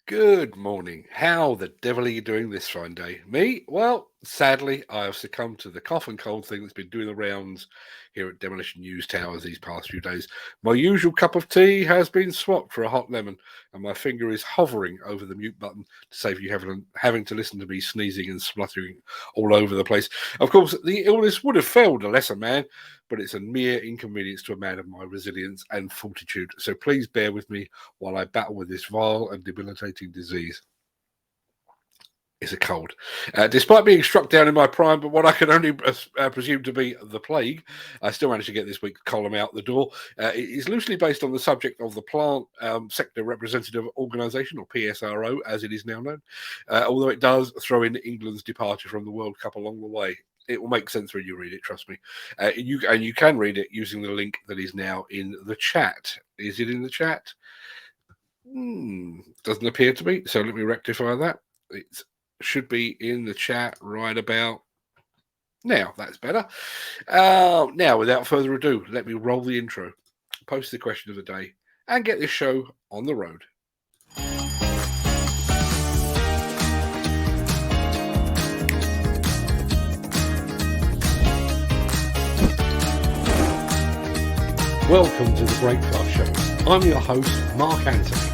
Good morning. How the devil are you doing this fine day? Me? Well, sadly, I have succumbed to the cough and cold thing that's been doing the rounds here at Demolition News Towers these past few days. My usual cup of tea has been swapped for a hot lemon, and my finger is hovering over the mute button to save you having to listen to me sneezing and spluttering all over the place. Of course, the illness would have failed a lesser man, but it's a mere inconvenience to a man of my resilience and fortitude. So please bear with me while I battle with this vile and debilitating disease. It's a cold. Despite being struck down in my prime, but what I can only presume to be the plague, I still managed to get this week's column out the door. It is loosely based on the subject of the Plant Sector Representative Organisation, or PSRO, as it is now known, although it does throw in England's departure from the World Cup along the way. It will make sense when you read it, trust me. You can read it using the link that is now in the chat. Is it in the chat? Doesn't appear to be, so let me rectify that. It should be in the chat right about now. That's better. Now, without further ado, let me roll the intro, post the question of the day, and get this show on the road. Welcome to the Breakfast Show. I'm your host, Mark Anthony.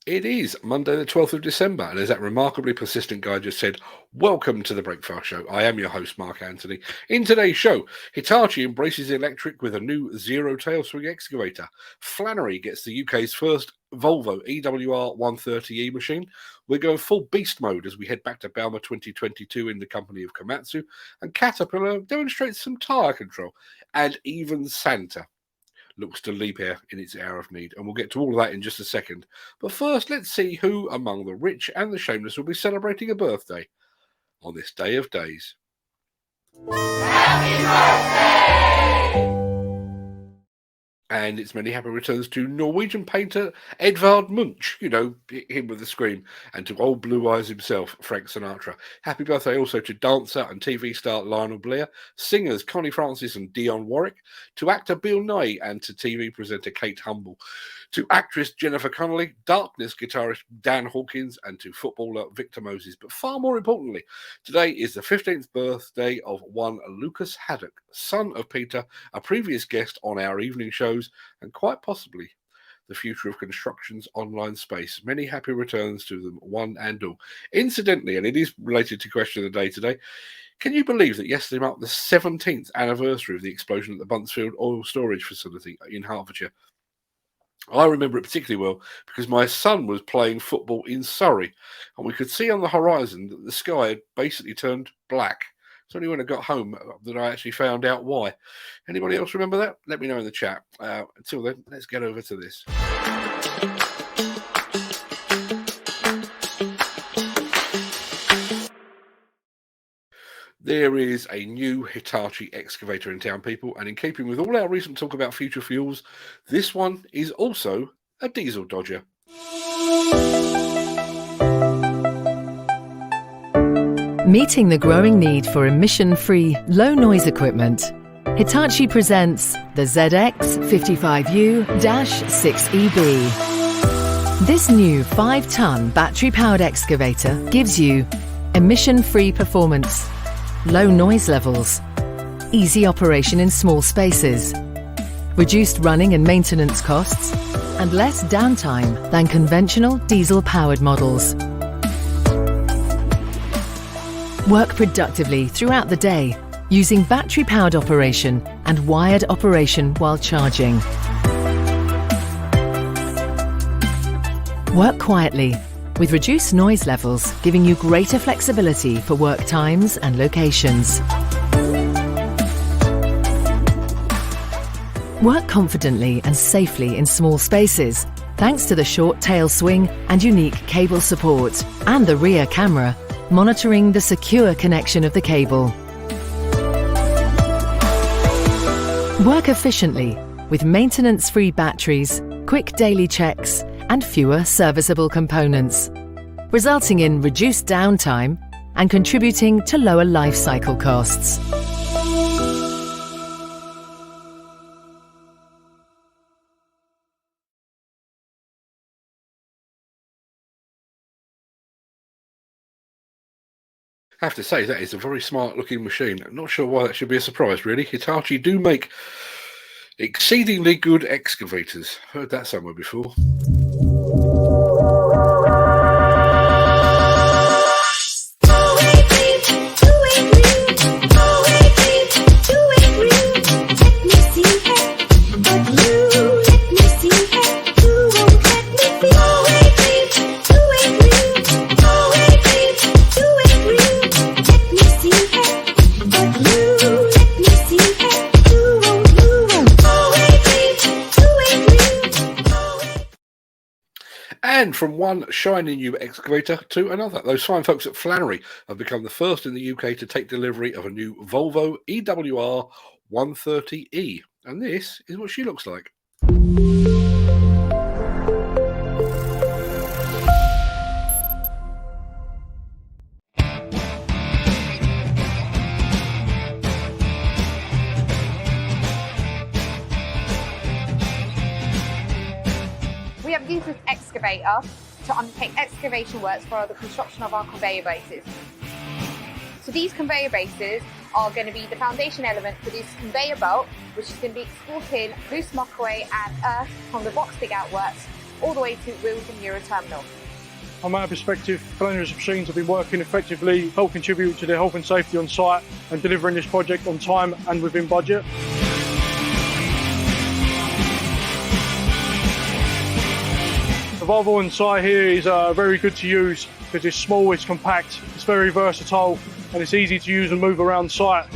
It is Monday the 12th of December, and as that remarkably persistent guy just said, welcome to the Breakfast Show. I am your host, Mark Anthony. In today's show, Hitachi embraces electric with a new zero tailswing excavator. Flannery gets the UK's first Volvo EWR130E machine. We're going full beast mode as we head back to Bauma 2022 in the company of Komatsu, and Caterpillar demonstrates some tyre control, and even Santa looks to Liebherr in its hour of need, and we'll get to all of that in just a second. But first, let's see who among the rich and the shameless will be celebrating a birthday on this day of days. Happy birthday! And it's many happy returns to Norwegian painter Edvard Munch, you know, him with the scream, and to old Blue Eyes himself, Frank Sinatra. Happy birthday also to dancer and TV star Lionel Blair, singers Connie Francis and Dionne Warwick, to actor Bill Nye and to TV presenter Kate Humble, to actress Jennifer Connelly, Darkness guitarist Dan Hawkins, and to footballer Victor Moses. But far more importantly, today is the 15th birthday of one Lucas Haddock, son of Peter, a previous guest on our evening shows, and quite possibly the future of construction's online space. Many happy returns to them, one and all. Incidentally, and it is related to question of the day today, can you believe that yesterday marked the 17th anniversary of the explosion at the Buncefield oil storage facility in Hertfordshire? I remember it particularly well because my son was playing football in Surrey, and we could see on the horizon that the sky had basically turned black. It's only when I got home that I actually found out why. Anybody else remember that? Let me know in the chat. Until then, let's get over to this. There is a new Hitachi excavator in town, people, and in keeping with all our recent talk about future fuels, this one is also a diesel dodger. Meeting the growing need for emission-free, low-noise equipment, Hitachi presents the ZX55U-6EB. This new 5-ton battery-powered excavator gives you emission-free performance, low noise levels, easy operation in small spaces, reduced running and maintenance costs, and less downtime than conventional diesel-powered models. Work productively throughout the day using battery-powered operation and wired operation while charging. Work quietly with reduced noise levels, giving you greater flexibility for work times and locations. Work confidently and safely in small spaces, thanks to the short tail swing and unique cable support, and the rear camera, monitoring the secure connection of the cable. Work efficiently with maintenance-free batteries, quick daily checks, and fewer serviceable components, resulting in reduced downtime and contributing to lower life cycle costs. I have to say, that is a very smart looking machine. I'm not sure why that should be a surprise, really. Hitachi do make exceedingly good excavators. Heard that somewhere before. And from one shiny new excavator to another, those fine folks at Flannery have become the first in the UK to take delivery of a new Volvo EWR130E. And this is what she looks like. We have used this excavator to undertake excavation works for the construction of our conveyor bases. So these conveyor bases are going to be the foundation element for this conveyor belt, which is going to be exporting loose muckaway and earth from the box dig out works all the way to wheels and Euro terminal. From our perspective, Flannery's machines have been working effectively, help contribute to the health and safety on site and delivering this project on time and within budget. The Volvo inside here is very good to use because it's small, it's compact, it's very versatile and it's easy to use and move around site.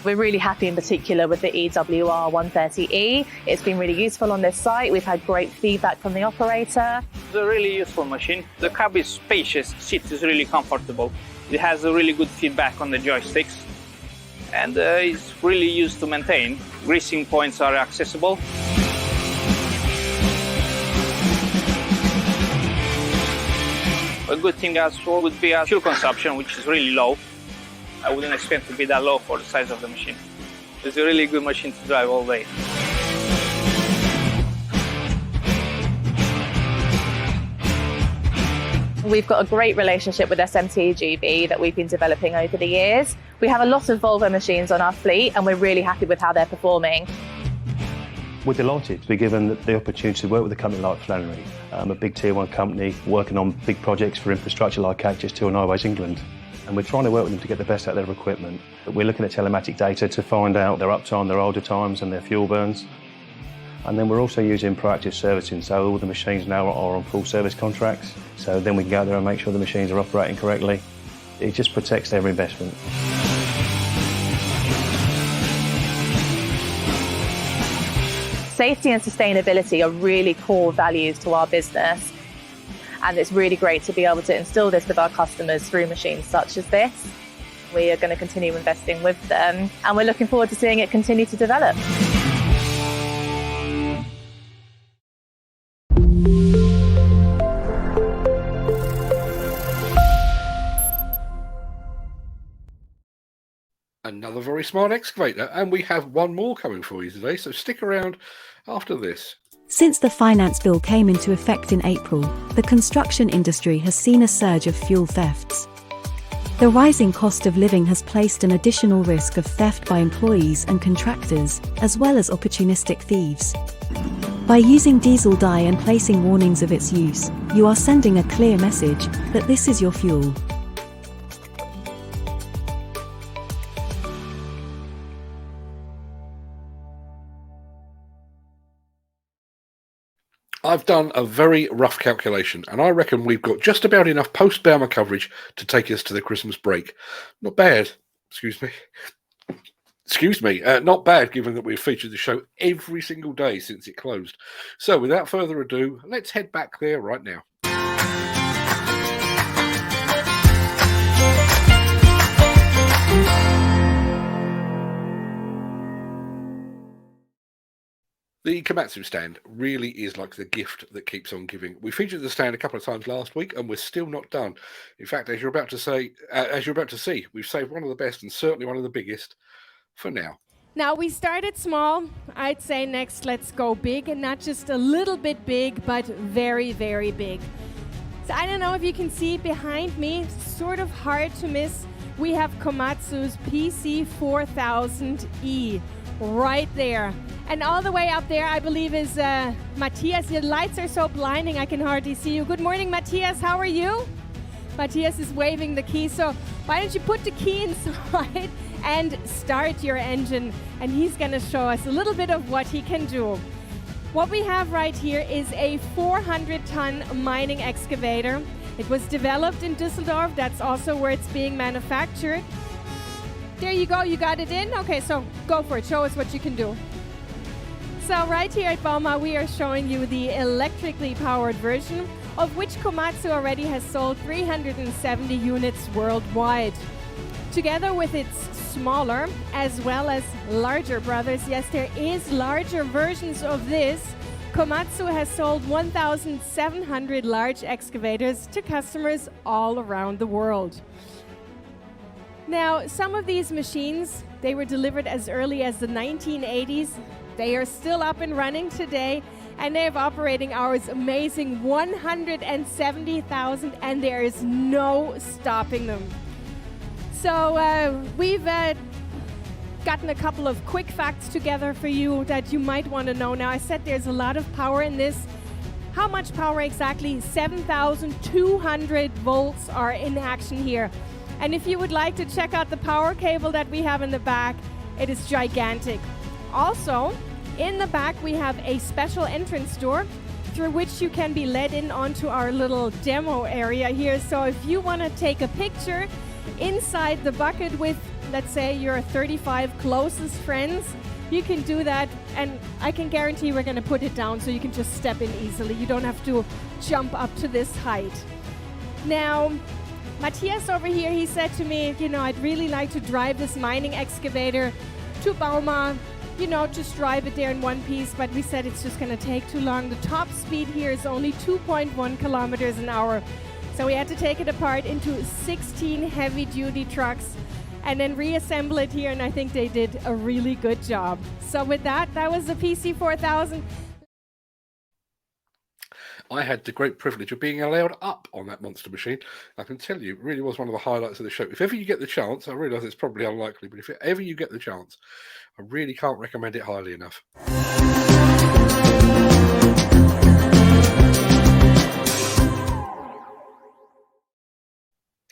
We're really happy in particular with the EWR130E. It's been really useful on this site. We've had great feedback from the operator. It's a really useful machine. The cab is spacious, seat is really comfortable. It has a really good feedback on the joysticks and it's really used to maintain. Greasing points are accessible. A good thing as well would be our fuel consumption, which is really low. I wouldn't expect to be that low for the size of the machine. It's a really good machine to drive all day. We've got a great relationship with SMT-GB that we've been developing over the years. We have a lot of Volvo machines on our fleet and we're really happy with how they're performing. We're delighted to be given the opportunity to work with a company like Flannery, a big tier 1 company working on big projects for infrastructure like Access 2 and Highways England. And we're trying to work with them to get the best out of their equipment. But we're looking at telematic data to find out their uptime, their older times and their fuel burns. And then we're also using proactive servicing, so all the machines now are on full service contracts. So then we can go out there and make sure the machines are operating correctly. It just protects their investment. Safety and sustainability are really core values to our business. And it's really great to be able to instill this with our customers through machines such as this. We are going to continue investing with them and we're looking forward to seeing it continue to develop. Another very smart excavator, and we have one more coming for you today, so stick around after this. Since the finance bill came into effect in April, the construction industry has seen a surge of fuel thefts. The rising cost of living has placed an additional risk of theft by employees and contractors, as well as opportunistic thieves. By using diesel dye and placing warnings of its use, you are sending a clear message that this is your fuel. I've done a very rough calculation, and I reckon we've got just about enough post-Bauma coverage to take us to the Christmas break. Not bad, not bad given that we've featured the show every single day since it closed. So without further ado, let's head back there right now. The Komatsu stand really is like the gift that keeps on giving. We featured the stand a couple of times last week, and we're still not done. In fact, as you're about to see, we've saved one of the best and certainly one of the biggest for now. Now, we started small. I'd say next let's go big, and not just a little bit big, but very, very big. So I don't know if you can see behind me, sort of hard to miss, we have Komatsu's PC4000E right there. And all the way up there, I believe, is Matthias. Your lights are so blinding, I can hardly see you. Good morning, Matthias. How are you? Matthias is waving the key. So why don't you put the key inside and start your engine? And he's going to show us a little bit of what he can do. What we have right here is a 400-ton mining excavator. It was developed in Düsseldorf. That's also where it's being manufactured. There you go. You got it in? Okay, so go for it. Show us what you can do. So right here at Bauma, we are showing you the electrically powered version, of which Komatsu already has sold 370 units worldwide. Together with its smaller as well as larger brothers, yes, there is larger versions of this, Komatsu has sold 1,700 large excavators to customers all around the world. Now, some of these machines, they were delivered as early as the 1980s. They are still up and running today, and they have operating hours amazing 170,000, and there is no stopping them. So we've gotten a couple of quick facts together for you that you might want to know. Now, I said there's a lot of power in this. How much power exactly? 7,200 volts are in action here. And if you would like to check out the power cable that we have in the back, it is gigantic. Also, in the back, we have a special entrance door through which you can be led in onto our little demo area here. So if you want to take a picture inside the bucket with, let's say, your 35 closest friends, you can do that, and I can guarantee we're going to put it down so you can just step in easily. You don't have to jump up to this height. Now, Matthias over here, he said to me, you know, I'd really like to drive this mining excavator to Bauma, you know, just drive it there in one piece, but we said it's just going to take too long. The top speed here is only 2.1 kilometers an hour. So we had to take it apart into 16 heavy-duty trucks and then reassemble it here, and I think they did a really good job. So with that, that was the PC4000. I had the great privilege of being allowed up on that monster machine. I can tell you, it really was one of the highlights of the show. If ever you get the chance, I realise it's probably unlikely, but if ever you get the chance, I really can't recommend it highly enough.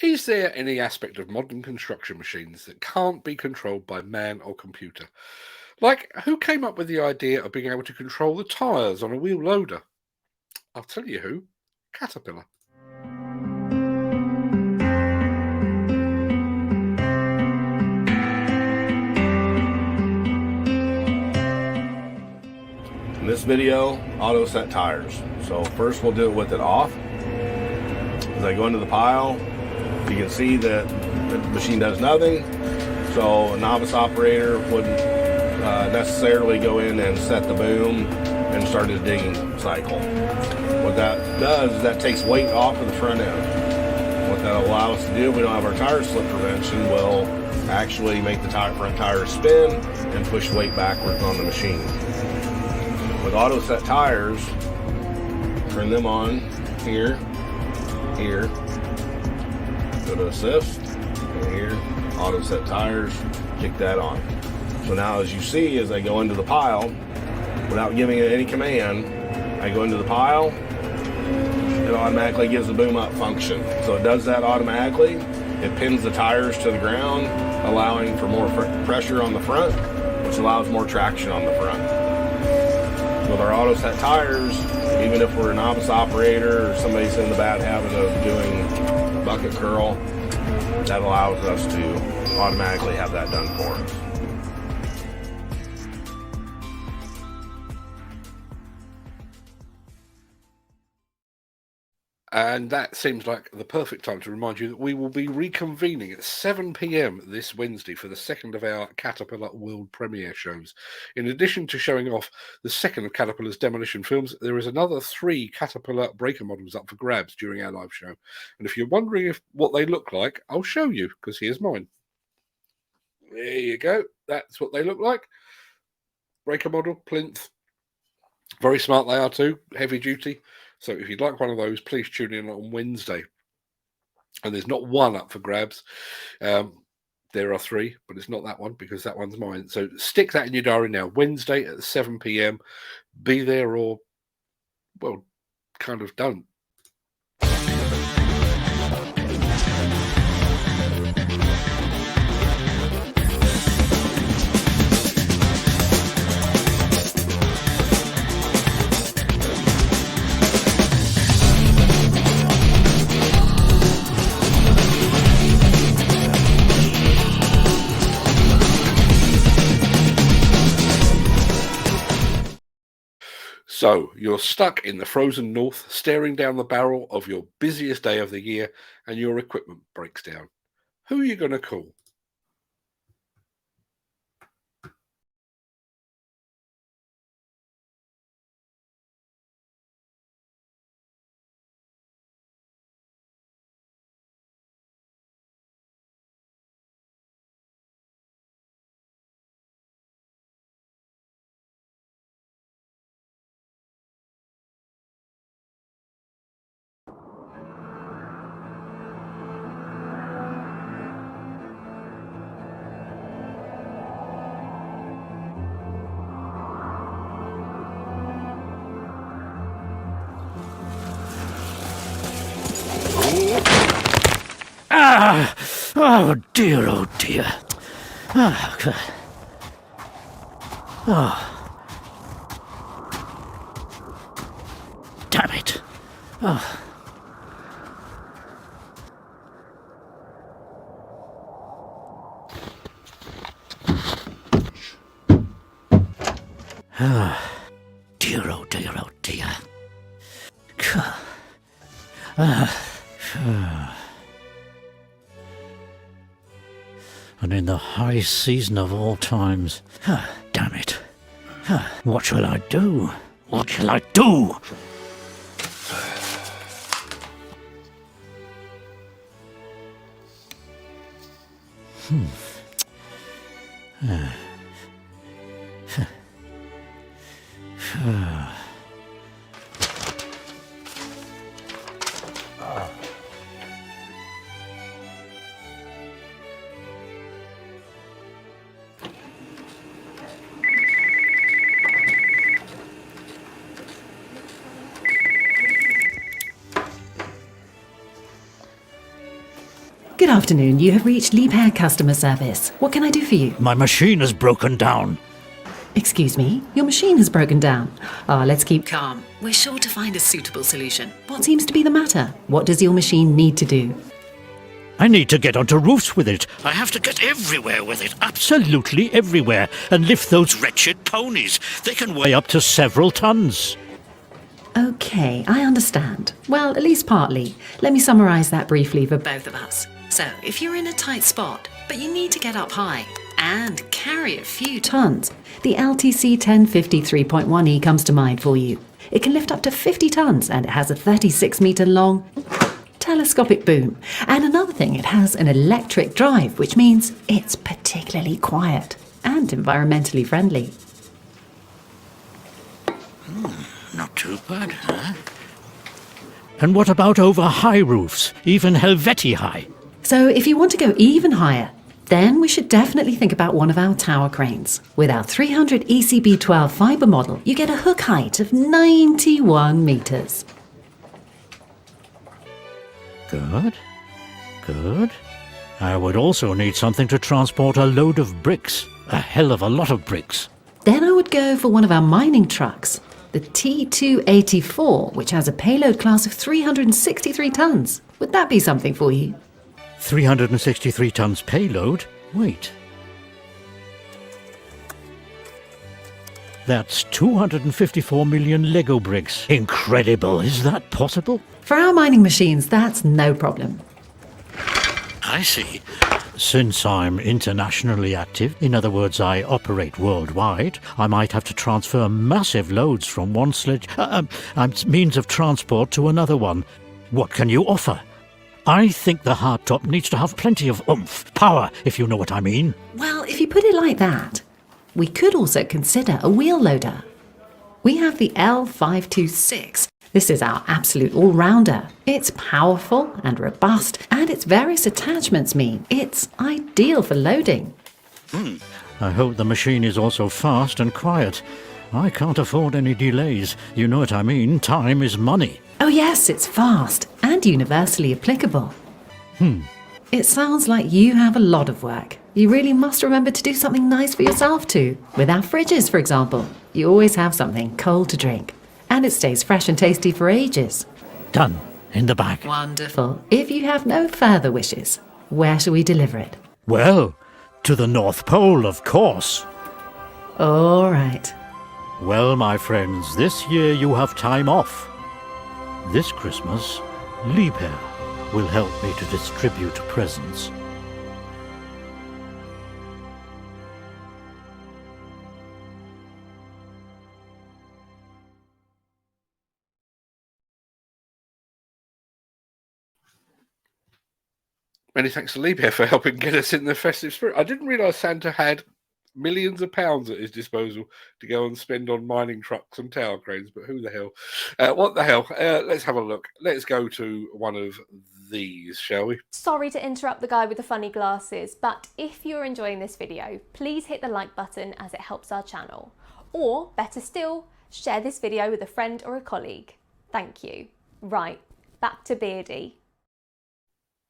Is there any aspect of modern construction machines that can't be controlled by man or computer? Like, who came up with the idea of being able to control the tyres on a wheel loader? I'll tell you who. Caterpillar. In this video, auto set tires. So first we'll do it with it off. As I go into the pile, you can see that the machine does nothing. So a novice operator wouldn't necessarily go in and set the boom and start his digging cycle. What that does is that takes weight off of the front end. What that'll allow us to do, if we don't have our tire slip prevention, will actually make the front tires spin and push weight backwards on the machine. With auto set tires, turn them on here, here, go to assist, and here, auto set tires, kick that on. So now as you see, as I go into the pile, without giving it any command, I go into the pile, it automatically gives the boom up function. So it does that automatically. It pins the tires to the ground, allowing for more pressure on the front, which allows more traction on the front. With our auto set tires, even if we're a novice operator or somebody's in the bad habit of doing bucket curl, that allows us to automatically have that done for us. And that seems like the perfect time to remind you that we will be reconvening at 7 p.m. this Wednesday for the second of our Caterpillar world premiere shows. In addition to showing off the second of Caterpillar's demolition films, there is another 3 Caterpillar breaker models up for grabs during our live show. And if you're wondering what they look like, I'll show you, because here's mine. There you go. That's what they look like. Breaker model, plinth. Very smart they are too, heavy duty. So if you'd like one of those, please tune in on Wednesday. And there's not one up for grabs. There are 3, but it's not that one because that one's mine. So stick that in your diary now. Wednesday at 7 p.m. Be there or, well, kind of don't. So you're stuck in the frozen north, staring down the barrel of your busiest day of the year, and your equipment breaks down. Who are you going to call? Ah! Oh dear, oh dear. Ah, God. Oh. Damn it. Oh. Ah. Dear, oh dear, oh dear. And in the high season of all times. Damn it. What shall I do? What shall I do? Good afternoon. You have reached Liebherr customer service. What can I do for you? My machine has broken down. Excuse me? Your machine has broken down. Let's keep calm. We're sure to find a suitable solution. What seems to be the matter? What does your machine need to do? I need to get onto roofs with it. I have to get everywhere with it. Absolutely everywhere. And lift those wretched ponies. They can weigh up to several tons. Okay, I understand. Well, at least partly. Let me summarise that briefly for both of us. So, if you're in a tight spot, but you need to get up high and carry a few tons, the LTC 1053.1E comes to mind for you. It can lift up to 50 tons and it has a 36-metre long telescopic boom. And another thing, it has an electric drive, which means it's particularly quiet and environmentally friendly. Not too bad, huh? And what about over high roofs, even Helvetii high? So if you want to go even higher, then we should definitely think about one of our tower cranes. With our 300 ECB12 fibre model, you get a hook height of 91 metres. Good. Good. I would also need something to transport a load of bricks. A hell of a lot of bricks. Then I would go for one of our mining trucks, the T284, which has a payload class of 363 tonnes. Would that be something for you? 363 tons payload? Wait. That's 254 million Lego bricks. Incredible. Is that possible? For our mining machines, that's no problem. I see. Since I'm internationally active, in other words, I operate worldwide, I might have to transfer massive loads from one means of transport to another one. What can you offer? I think the hardtop needs to have plenty of oomph, power, if you know what I mean. Well, if you put it like that, we could also consider a wheel loader. We have the L526, This is our absolute all-rounder. It's powerful and robust, and its various attachments mean it's ideal for loading. I hope the machine is also fast and quiet. I can't afford any delays. You know what I mean. Time is money. Oh yes, it's fast and universally applicable. It sounds like you have a lot of work. You really must remember to do something nice for yourself too. With our fridges, for example, you always have something cold to drink. And it stays fresh and tasty for ages. Done. In the bag. Wonderful. If you have no further wishes, where shall we deliver it? Well, to the North Pole, of course. All right. Well, my friends, this year you have time off. This Christmas, Liebherr will help me to distribute presents. Many thanks to Liebherr for helping get us in the festive spirit. I didn't realise Santa had millions of pounds at his disposal to go and spend on mining trucks and tower cranes, but who the hell? What the hell? Let's have a look. Let's go to one of these, shall we? Sorry to interrupt the guy with the funny glasses, but if you're enjoying this video, please hit the like button as it helps our channel. Or, better still, share this video with a friend or a colleague. Thank you. Right, back to Beardy.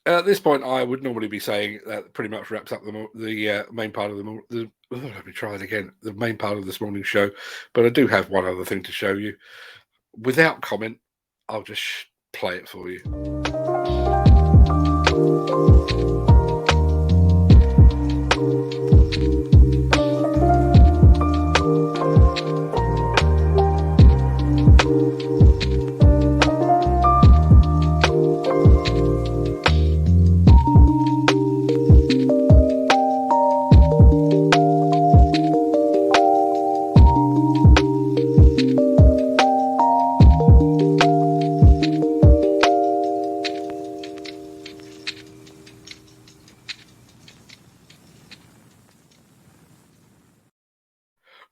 At this point, I would normally be saying that pretty much wraps up the main part of let me try it again. The main part of this morning's show, but I do have one other thing to show you. Without comment, I'll just play it for you.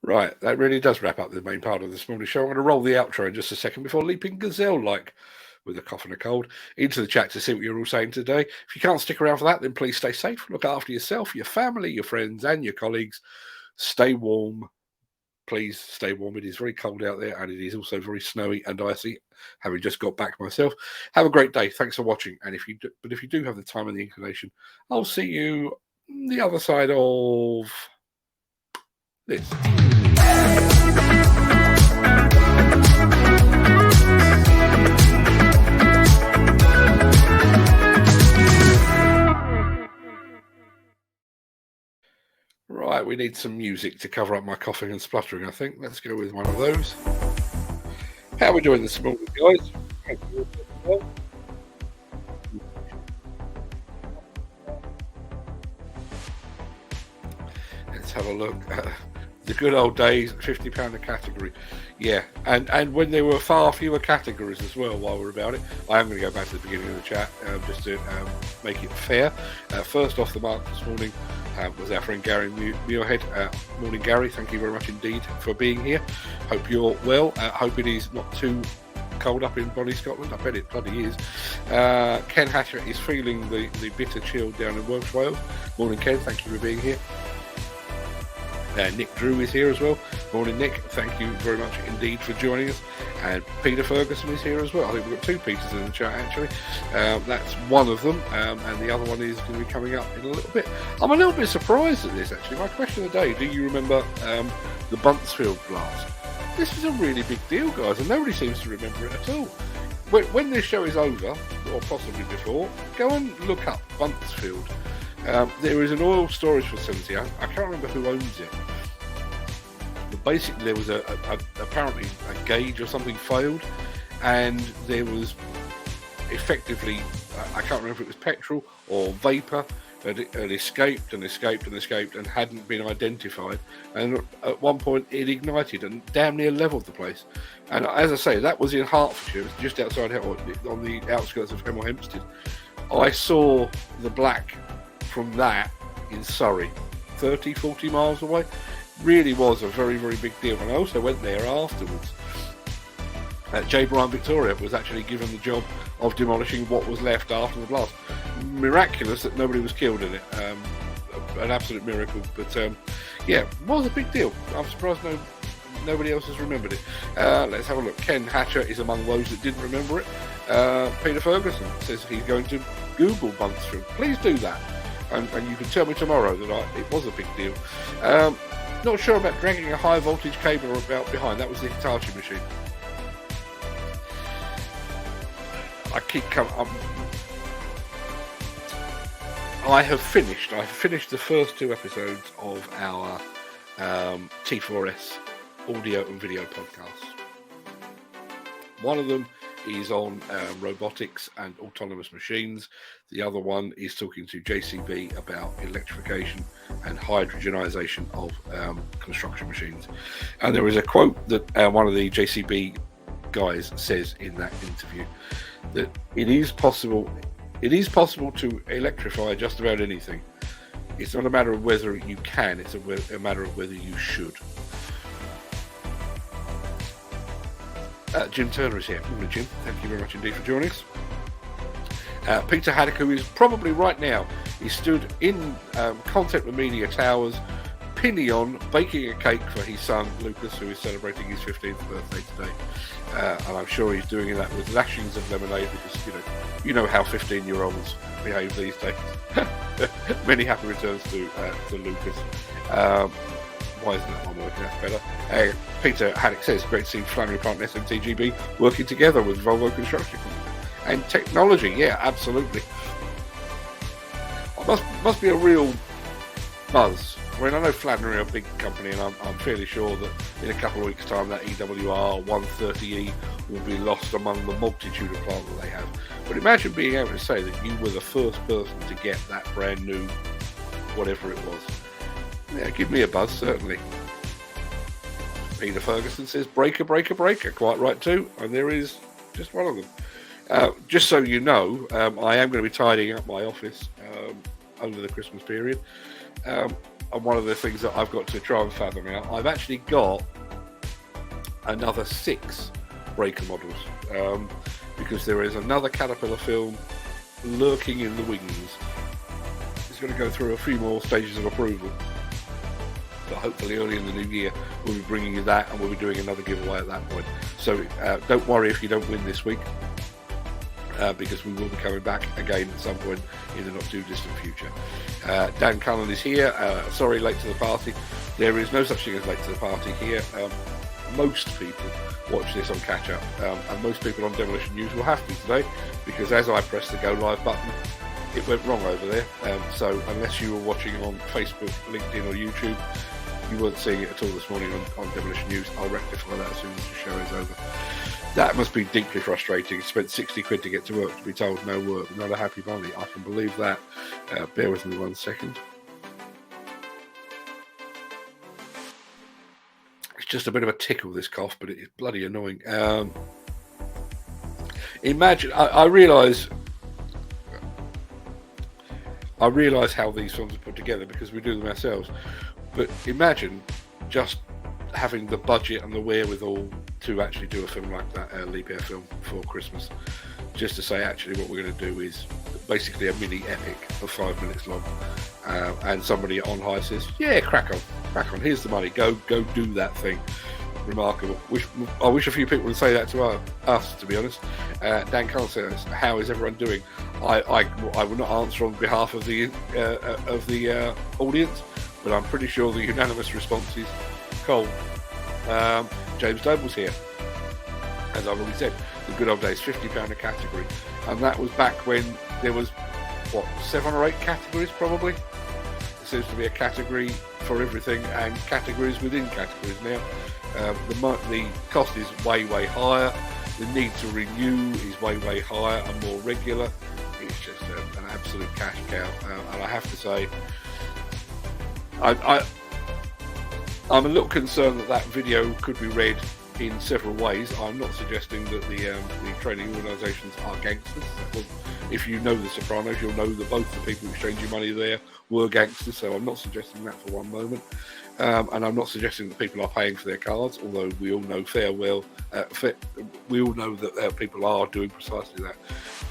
Right, that really does wrap up the main part of this morning's show. I'm going to roll the outro in just a second before leaping gazelle-like with a cough and a cold into the chat to see what you're all saying today. If you can't stick around for that, then please stay safe. Look after yourself, your family, your friends, and your colleagues. Stay warm. Please stay warm. It is very cold out there, and it is also very snowy and icy, having just got back myself. Have a great day. Thanks for watching. And if you do have the time and the inclination, I'll see you on the other side of this. Right, we need some music to cover up my coughing and spluttering, I think. Let's go with one of those. How are we doing this morning, guys? Let's have a look. The good old days, £50 a category. Yeah, and when there were far fewer categories as well, while we're about it, I am going to go back to the beginning of the chat just to make it fair. First off the mark this morning was our friend Gary Muirhead. Morning, Gary. Thank you very much indeed for being here. Hope you're well. Hope it is not too cold up in Bonnie, Scotland. I bet it bloody is. Ken Hatcher is feeling the bitter chill down in Welsh Wales. Morning, Ken. Thank you for being here. Nick Drew is here as well. Morning, Nick. Thank you very much indeed for joining us. And Peter Ferguson is here as well. I think we've got two Peters in the chat, actually. That's one of them, and the other one is going to be coming up in a little bit. I'm a little bit surprised at this, actually. My question of the day, do you remember the Buntsfield blast? This is a really big deal, guys, and nobody seems to remember it at all. When this show is over, or possibly before, go and look up Buntsfield. There is an oil storage facility. I can't remember who owns it. But basically, there was apparently a gauge or something failed, and there was effectively, I can't remember if it was petrol or vapour that had escaped and hadn't been identified. And at one point, it ignited and damn near levelled the place. And as I say, that was in Hertfordshire, just outside on the outskirts of Hemel Hempstead. I saw the black from that in Surrey, 30-40 miles away. Really was a very, very big deal. And I also went there afterwards, J. Bryan Victoria was actually given the job of demolishing what was left after the blast. Miraculous that nobody was killed in it. An absolute miracle. But yeah, it was a big deal. I'm surprised nobody else has remembered it. Let's have a look. Ken Hatcher is among those that didn't remember it. Peter Ferguson says he's going to Google Buncefield. Please do that. And you can tell me tomorrow that it was a big deal. Not sure about dragging a high voltage cable about behind. That was the Hitachi machine. I keep coming. I have finished the first 2 episodes of our T4S audio and video podcast. One of them is on robotics and autonomous machines. The other one is talking to JCB about electrification and hydrogenization of construction machines. And there is a quote that one of the JCB guys says in that interview, that it is possible to electrify just about anything. It's not a matter of whether you can, it's a matter of whether you should. Jim Turner is here. Morning, Jim. Thank you very much indeed for joining us. Peter Haddock, who is probably right now, he stood in Content and Media Towers, Pinion, baking a cake for his son Lucas, who is celebrating his 15th birthday today. And I'm sure he's doing that with lashings of lemonade, because you know how 15-year-olds behave these days. Many happy returns to Lucas. Why isn't that one working? That's better. Peter Haddock says, great to see Flannery Plant and SMTGB working together with Volvo Construction and technology. Yeah, absolutely. Must be a real buzz. I mean, I know Flannery are a big company, and I'm fairly sure that in a couple of weeks' time that EWR130E will be lost among the multitude of plants that they have. But imagine being able to say that you were the first person to get that brand new, whatever it was. Yeah, give me a buzz, certainly. Peter Ferguson says, breaker, breaker, breaker. Quite right too, and there is just one of them. Just so you know, I am going to be tidying up my office over the Christmas period. And one of the things that I've got to try and fathom out, I've actually got another 6 breaker models, because there is another Caterpillar film lurking in the wings. It's going to go through a few more stages of approval, but hopefully early in the new year we'll be bringing you that, and we'll be doing another giveaway at that point. So don't worry if you don't win this week, because we will be coming back again at some point in the not too distant future. Dan Cullen is here. Sorry, late to the party. There is no such thing as late to the party here. Most people watch this on catch up, and most people on Demolition News will have to today, because as I press the go live button, it went wrong over there. So unless you were watching on Facebook, LinkedIn or YouTube, you weren't seeing it at all this morning on Demolition News. I'll rectify that as soon as the show is over. That must be deeply frustrating. Spent 60 quid to get to work to be told no work, not a happy bunny. I can believe that. Bear with me 1 second. It's just a bit of a tickle, this cough, but it is bloody annoying. Imagine, I realise how these films are put together because we do them ourselves. But imagine just having the budget and the wherewithal to actually do a film like that, a Liebherr film for Christmas. Just to say, actually, what we're going to do is basically a mini epic of 5 minutes long. And somebody on high says, yeah, crack on, here's the money, go do that thing. Remarkable. I wish a few people would say that to us, to be honest. Dan Cullen says, how is everyone doing? I will not answer on behalf of the audience, but I'm pretty sure the unanimous response is cold. James Doble's here. As I've already said, the good old days, £50 a category. And that was back when there was, 7 or 8 categories probably? There seems to be a category for everything and categories within categories now. The cost is way higher. The need to renew is way higher and more regular. It's just an absolute cash cow. And I have to say, I'm a little concerned that video could be read in several ways. I'm not suggesting that the training organisations are gangsters. That if you know The Sopranos, you'll know that both the people exchanging money there were gangsters, so I'm not suggesting that for one moment. And I'm not suggesting that people are paying for their cards, although we all know we all know that people are doing precisely that.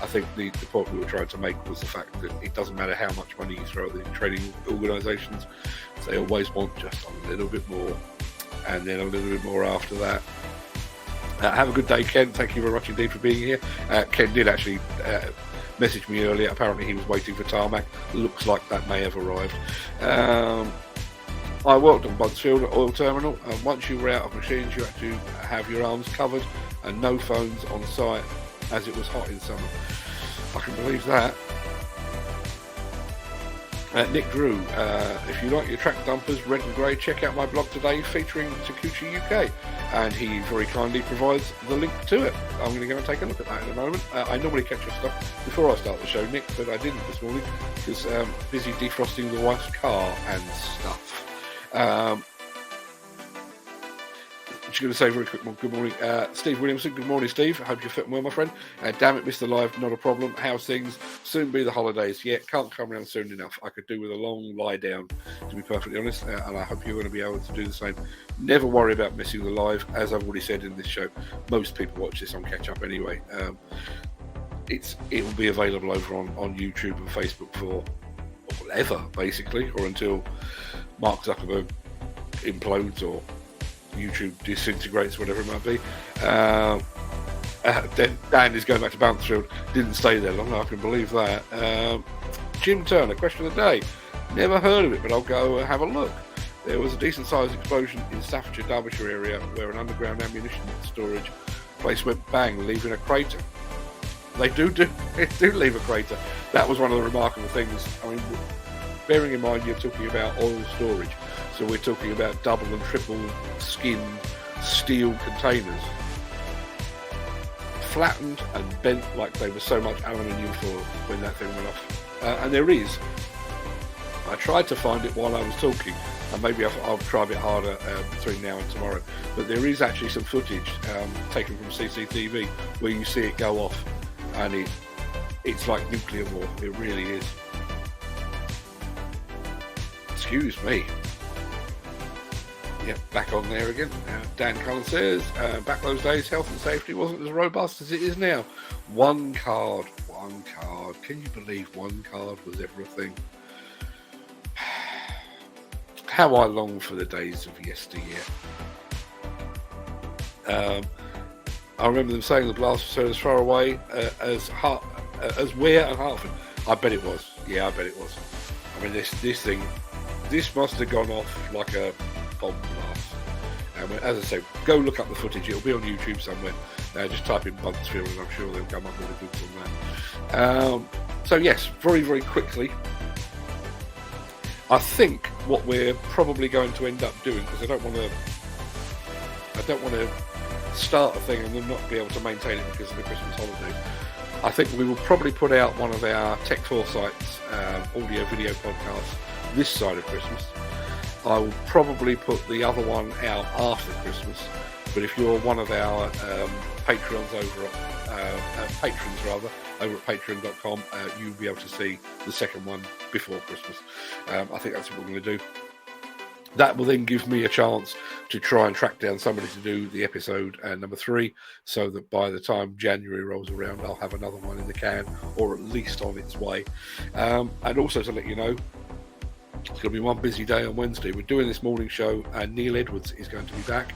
I think the point we were trying to make was the fact that it doesn't matter how much money you throw at the trading organisations, they always want just a little bit more, and then a little bit more after that. Have a good day, Ken. Thank you very much indeed for being here. Ken did actually message me earlier. Apparently he was waiting for tarmac. Looks like that may have arrived. I worked on Buncefield Oil Terminal, and once you were out of machines, you had to have your arms covered and no phones on site, as it was hot in summer. I can believe that. Nick Drew, if you like your track dumpers red and grey, check out my blog today featuring Hitachi UK, and he very kindly provides the link to it. I'm going to go and take a look at that in a moment. I normally catch your stuff before I start the show, Nick, but I didn't this morning because busy defrosting the wife's car and stuff. Just going to say very quick, good morning, Steve Williamson. Good morning, Steve. I hope you're fitting well, my friend. Damn it, Mr. Live, not a problem. How's things? Soon be the holidays. Yeah, can't come around soon enough. I could do with a long lie down, to be perfectly honest, and I hope you're going to be able to do the same. Never worry about missing the live, as I've already said in this show. Most people watch this on catch up anyway. It will be available over on YouTube and Facebook for whatever, basically, or until Mark Zuckerberg implodes or YouTube disintegrates, whatever it might be. Dan is going back to Buncefield. Didn't stay there long, I can believe that. Jim Turner, question of the day. Never heard of it, but I'll go have a look. There was a decent sized explosion in Staffordshire, Derbyshire area where an underground ammunition storage place went bang, leaving a crater. They do leave a crater. That was one of the remarkable things. I mean, bearing in mind you're talking about oil storage, so we're talking about double and triple skinned steel containers, flattened and bent like they were so much aluminium foil when that thing went off. And there is, I tried to find it while I was talking, and maybe I'll try a bit harder between now and tomorrow, but there is actually some footage taken from CCTV where you see it go off, and it's like nuclear war. It really is. Excuse me. Yep, back on there again. Dan Cullen says, back those days, health and safety wasn't as robust as it is now. One card. Can you believe one card was ever a thing? How I long for the days of yesteryear. I remember them saying the blast was as far away as Weir and Hertford. I bet it was. Yeah, I bet it was. I mean, this must have gone off like a bomb blast. As I say, go look up the footage. It'll be on YouTube somewhere. Just type in Buncefield and I'm sure they'll come up with a good one there. So yes, very, very quickly, I think what we're probably going to end up doing, because I don't want to start a thing and then not be able to maintain it because of the Christmas holidays. I think we will probably put out one of our Tech Foresights audio video podcasts this side of Christmas. I will probably put the other one out after Christmas, but if you're one of our patrons over at patreon.com, you'll be able to see the second one before Christmas. I think that's what we're going to do. That will then give me a chance to try and track down somebody to do the episode number 3, so that by the time January rolls around, I'll have another one in the can, or at least on its way. And also to let you know, it's going to be one busy day on Wednesday. We're doing this morning show, and Neil Edwards is going to be back.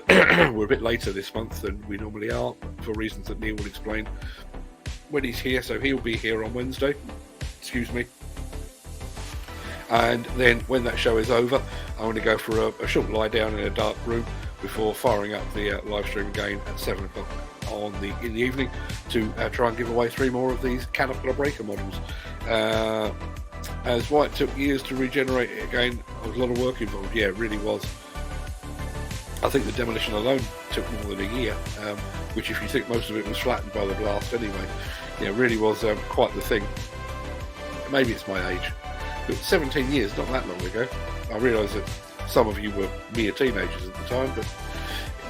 We're a bit later this month than we normally are, for reasons that Neil will explain when he's here, so he'll be here on Wednesday. Excuse me. And then when that show is over, I'm going to go for a short lie down in a dark room before firing up the live stream again at 7 o'clock in the evening to try and give away 3 more of these Caterpillar breaker models. As why it took years to regenerate it again, there was a lot of work involved. Yeah, it really was. I think the demolition alone took more than a year, which if you think most of it was flattened by the blast anyway, yeah, it really was quite the thing. Maybe it's my age. But 17 years, not that long ago. I realise that some of you were mere teenagers at the time, but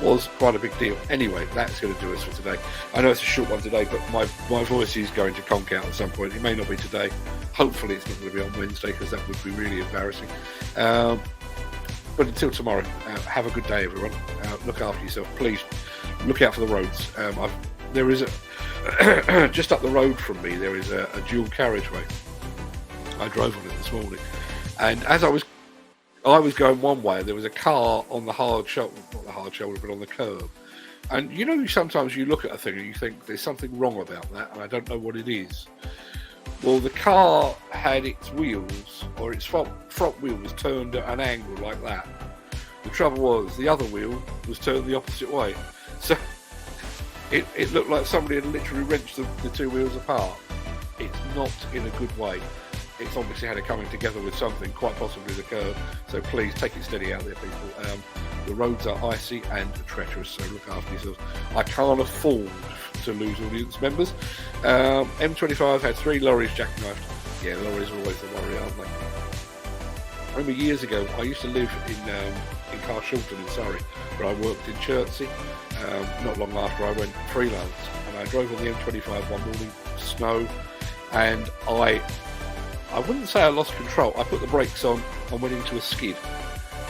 was quite a big deal. Anyway, that's going to do us for today. I know it's a short one today, but my voice is going to conk out at some point. It may not be today. Hopefully it's not going to be on Wednesday, because that would be really embarrassing. But until tomorrow, have a good day, everyone. Look after yourself. Please look out for the roads. There is a just up the road from me, there is a dual carriageway. I drove on it this morning, and as I was going one way, there was a car on the hard shoulder, not the hard shoulder, but on the curb. And you know, sometimes you look at a thing and you think there's something wrong about that, and I don't know what it is. Well, the car had its wheels, or its front wheel was turned at an angle like that. The trouble was, the other wheel was turned the opposite way. So it looked like somebody had literally wrenched the two wheels apart. It's not in a good way. It's obviously had it coming together with something, quite possibly the curb. So please take it steady out there, people. The roads are icy and treacherous, so look after yourselves. I can't afford to lose audience members. M25 had 3 lorries jackknifed. Yeah, lorries are always the worry, aren't they? I remember years ago, I used to live in Carshalton in Surrey, where I worked in Chertsey. Not long after I went freelance, and I drove on the M25 one morning, snow, and I wouldn't say I lost control. I put the brakes on and went into a skid,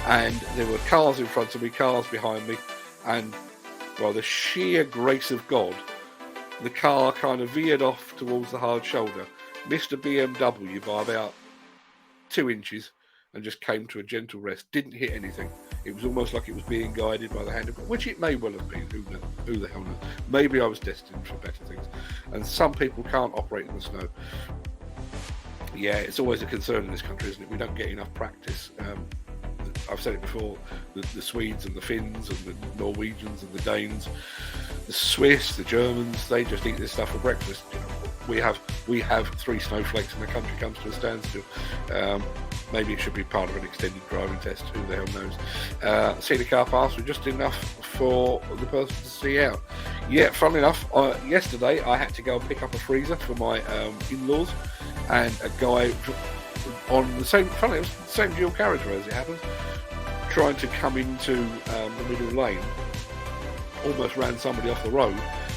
and there were cars in front of me, cars behind me, and by the sheer grace of God, the car kind of veered off towards the hard shoulder, missed a BMW by about 2 inches, and just came to a gentle rest. Didn't hit anything. It was almost like it was being guided by the hand of God, which it may well have been. Who the hell knows? Maybe I was destined for better things. And some people can't operate in the snow. Yeah, it's always a concern in this country, isn't it? We don't get enough practice. I've said it before, the Swedes and the Finns and the Norwegians and the Danes, the Swiss, the Germans, they just eat this stuff for breakfast. You know, we have 3 snowflakes and the country comes to a standstill. Maybe it should be part of an extended driving test, who the hell knows. See the car pass was just enough for the person to see out. Yeah, funnily enough, yesterday I had to go and pick up a freezer for my in-laws, and a guy on the same dual carriageway as it happens, trying to come into the middle lane, almost ran somebody off the road,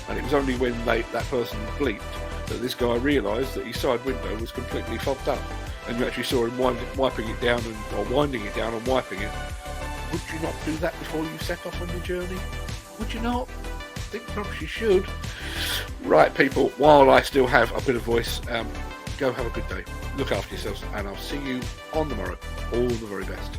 and it was only when that person bleeped that this guy realised that his side window was completely fogged up, and you actually saw him wiping it down or winding it down and wiping it. Would you not do that before you set off on your journey? Would you not? I think perhaps you should. Right, people, while I still have a bit of voice, go have a good day. Look after yourselves, and I'll see you on the morrow. All the very best.